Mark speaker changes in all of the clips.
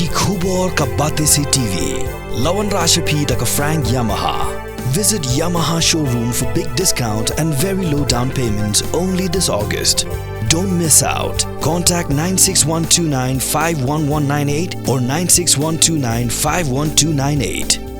Speaker 1: Ki Khubor Ka Bate Se TV. Lawan Rashapi Daka Frank Yamaha. Visit Yamaha showroom for big discount and very low down payments only this August. Don't miss out. Contact 96129 51198 or 96129 51298.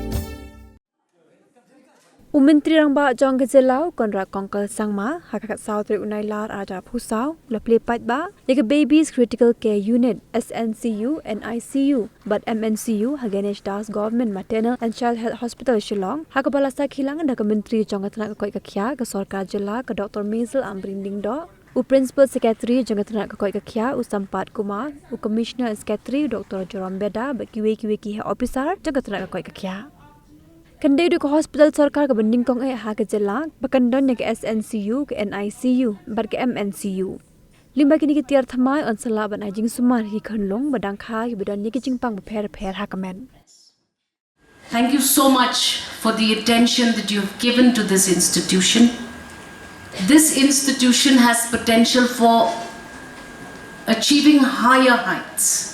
Speaker 2: Umintri rangba jong gazelau konra kongkal sangma hakakat sautri unailar ada pusau leple ba like babies critical care unit SNCU and ICU but MNCU Ganesh Das government maternal and child health hospital Shillong hakabalasa khilangan da mentri jong gatna koi kakya ka sarkar jilla ka Dr. Mazel Ambrinding do u principal secretary jong gatna koi kakya u Sampat Kumar u commissioner secretary Dr. Joram Beda ba kiwe ki officer jong gatna koi kakya Kandai du hospital sarkar ka banding kong ha ka jilla bakandon ke SNCU ke NICU bar ke MNCU limba kini ke tiar thamai on sala ban ajing sumar hi khanlong badang kha ki bidan ni ke jingpang pher ha kamen.
Speaker 3: Thank you so much for the attention that you have given to this institution. This institution has potential for achieving higher heights.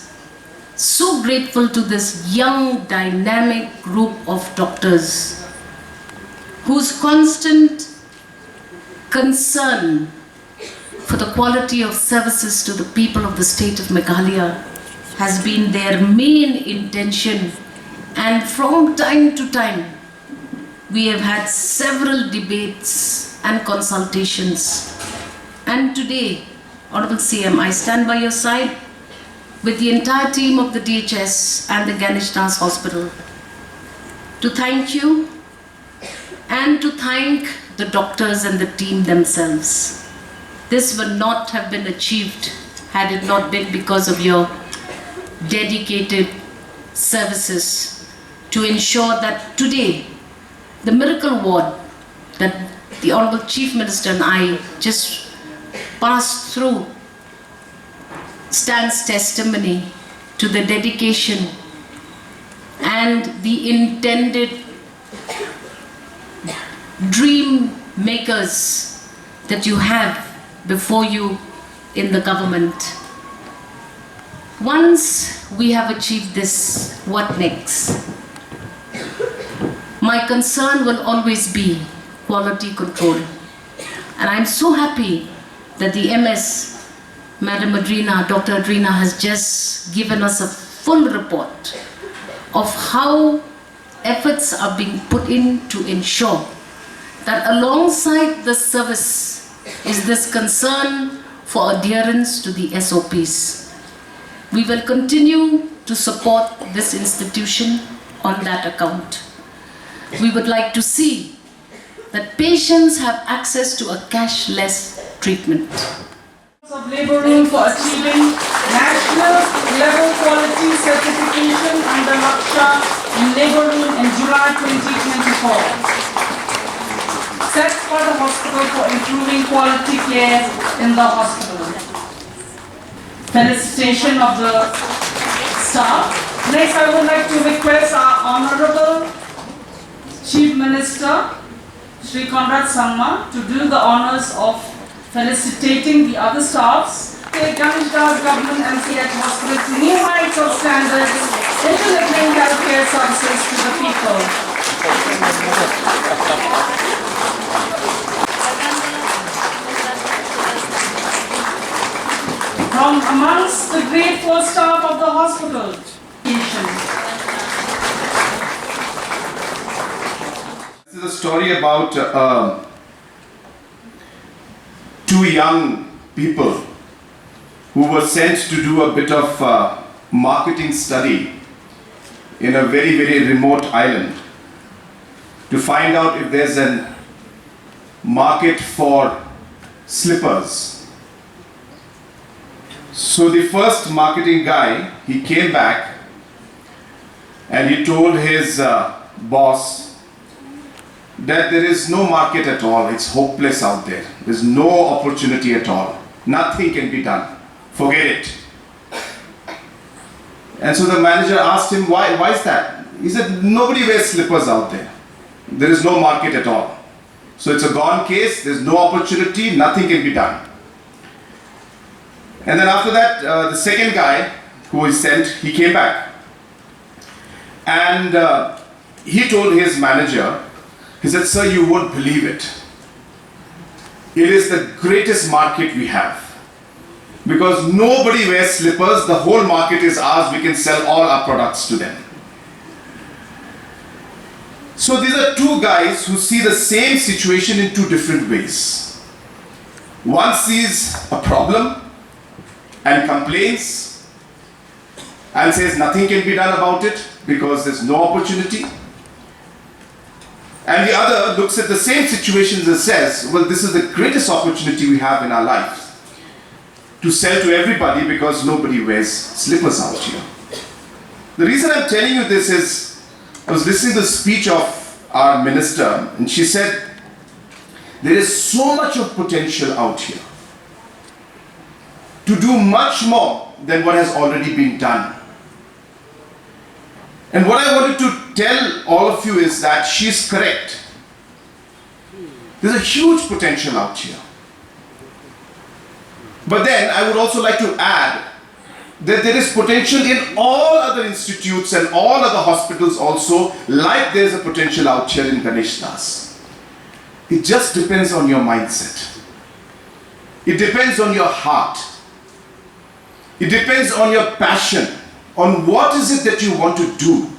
Speaker 3: So grateful to this young, dynamic group of doctors whose constant concern for the quality of services to the people of the state of Meghalaya has been their main intention. And from time to time, we have had several debates and consultations. And today, Honorable CM, I stand by your side with the entire team of the DHS and the Ganesh Hospital to thank you and to thank the doctors and the team themselves. This would not have been achieved had it not been because of your dedicated services to ensure that today the miracle ward that the Honorable Chief Minister and I just passed through stands testimony to the dedication and the intended dream makers that you have before you in the government. Once we have achieved this, what next? My concern will always be quality control. And I'm so happy that the MS Madam Adrina, Dr. Adrina has just given us a full report of how efforts are being put in to ensure that alongside the service is this concern for adherence to the SOPs. We will continue to support this institution on that account. We would like to see that patients have access to a cashless treatment.
Speaker 4: Of labor room for achieving national level quality certification under Laksha in labor room in July 2024. Set for the hospital for improving quality care in the hospital. Felicitation of the staff. Next, I would like to request our Honorable Chief Minister, Shri Conrad Sangma, to do the honors of felicitating the other staffs. Take Ganesh government MCH hospital to new heights of standards in delivering healthcare services to the people. From amongst the grateful staff of the hospital.
Speaker 5: This is a story about two young people who were sent to do a bit of marketing study in a very, very remote island to find out if there's a market for slippers. So the first marketing guy, he came back and he told his boss that there is no market at all, it's hopeless out there. There's no opportunity at all. Nothing can be done. Forget it. And so the manager asked him, why is that? He said, nobody wears slippers out there. There is no market at all. So it's a gone case, there's no opportunity, nothing can be done. And then after that, the second guy who was sent, he came back And he told his manager, he said, "Sir, you won't believe it. It is the greatest market we have. Because nobody wears slippers, the whole market is ours, we can sell all our products to them." So these are two guys who see the same situation in two different ways. One sees a problem and complains and says nothing can be done about it because there's no opportunity. And the other looks at the same situations and says, well, this is the greatest opportunity we have in our lives to sell to everybody because nobody wears slippers out here. The reason I'm telling you this is, I was listening to the speech of our minister, and she said, there is so much of potential out here to do much more than what has already been done. And what I wanted to tell all of you is that she's correct. There's a huge potential out here. But then I would also like to add that there is potential in all other institutes and all other hospitals also, like there's a potential out here in Ganesh Das. It just depends on your mindset. It depends on your heart. It depends on your passion, on what is it that you want to do.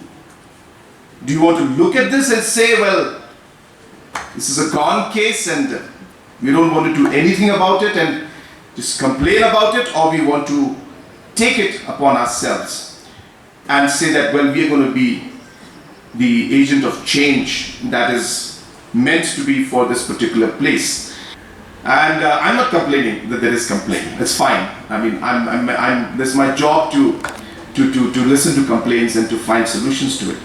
Speaker 5: Do you want to look at this and say, well, this is a gone case and we don't want to do anything about it and just complain about it, or we want to take it upon ourselves and say that, well, we are going to be the agent of change that is meant to be for this particular place. And I'm not complaining that there is complaining. That's fine. I mean, this is my job to listen to complaints and to find solutions to it.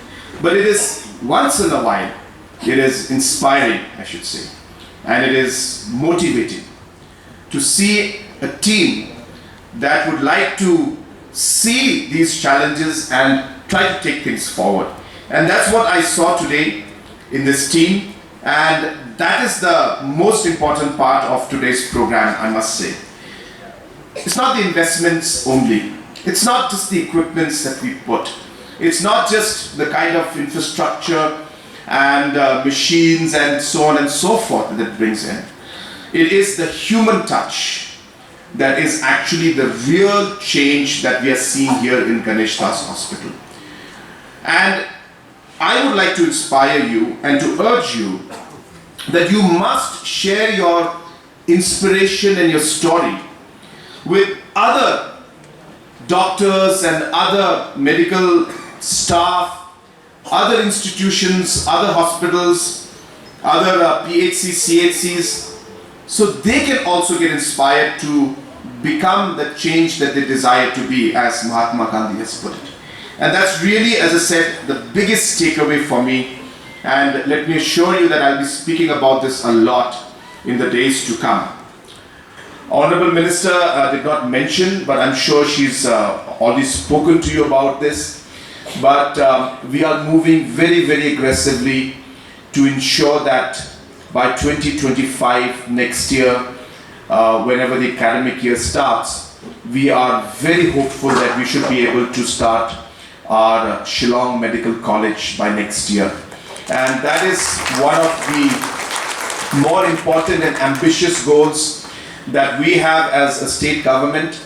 Speaker 5: But it is once in a while, it is inspiring, I should say, and it is motivating to see a team that would like to see these challenges and try to take things forward. And that's what I saw today in this team, and that is the most important part of today's program, I must say. It's not the investments only. It's not just the equipments that we put. It's not just the kind of infrastructure and machines and so on and so forth that it brings in. It is the human touch that is actually the real change that we are seeing here in Ganesh Das Hospital. And I would like to inspire you and to urge you that you must share your inspiration and your story with other doctors and other medical staff, other institutions, other hospitals, other PHCs, CHCs, so they can also get inspired to become the change that they desire to be, as Mahatma Gandhi has put it. And that's really, as I said, the biggest takeaway for me. And let me assure you that I'll be speaking about this a lot in the days to come. Honorable Minister did not mention, but I'm sure she's already spoken to you about this. But we are moving very, very aggressively to ensure that by 2025, next year, whenever the academic year starts, we are very hopeful that we should be able to start our Shillong Medical College by next year. And that is one of the more important and ambitious goals that we have as a state government.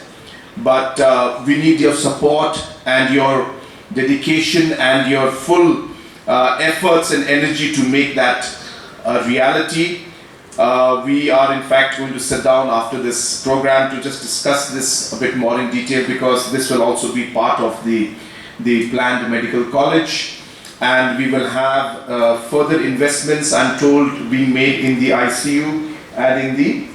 Speaker 5: But we need your support and your dedication and your full efforts and energy to make that a reality. We are in fact going to sit down after this program to just discuss this a bit more in detail, because this will also be part of the planned medical college, and we will have further investments, I'm told, being made in the ICU and in the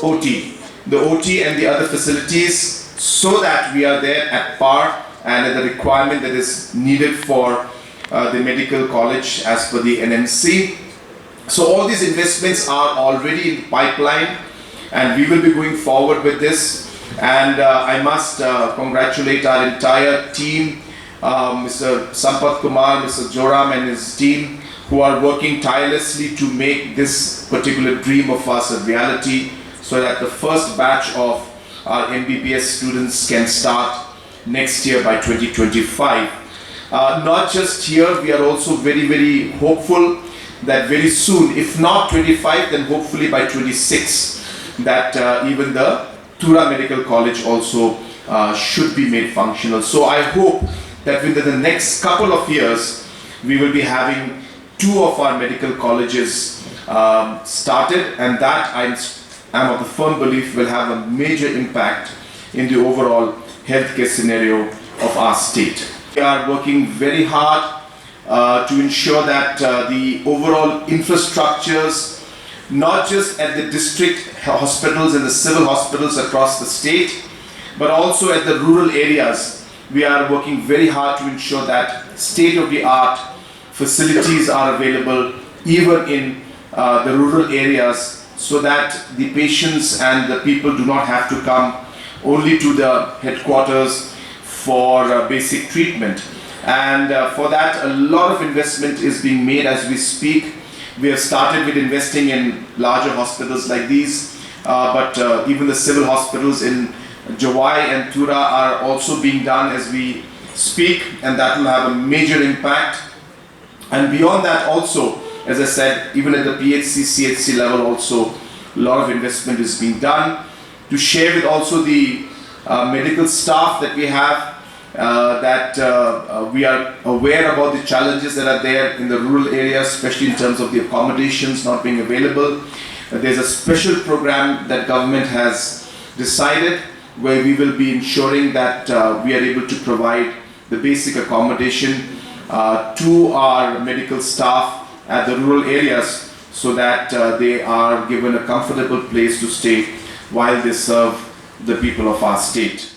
Speaker 5: OT and the other facilities, so that we are there at par and at the requirement that is needed for the medical college as per the NMC. So all these investments are already in the pipeline, and we will be going forward with this. And I must congratulate our entire team, Mr. Sampath Kumar, Mr. Joram and his team, who are working tirelessly to make this particular dream of us a reality, so that the first batch of our MBBS students can start next year by 2025. Not just here, we are also very, very hopeful that very soon, if not 25, then hopefully by 26, that even the Tura Medical College also should be made functional. So I hope that within the next couple of years, we will be having 2 of our medical colleges started, and that I'm of the firm belief will have a major impact in the overall healthcare scenario of our state. We are working very hard to ensure that the overall infrastructures, not just at the district hospitals and the civil hospitals across the state, but also at the rural areas, we are working very hard to ensure that state-of-the-art facilities are available even in the rural areas, so that the patients and the people do not have to come only to the headquarters for basic treatment. And for that, a lot of investment is being made as we speak. We have started with investing in larger hospitals like these, but even the civil hospitals in Jawai and Tura are also being done as we speak, and that will have a major impact. And beyond that also, as I said, even at the PHC, CHC level also, a lot of investment is being done. To share with also the medical staff that we have, we are aware about the challenges that are there in the rural areas, especially in terms of the accommodations not being available. There's a special program that government has decided where we will be ensuring that we are able to provide the basic accommodation to our medical staff at the rural areas, so that they are given a comfortable place to stay while they serve the people of our state.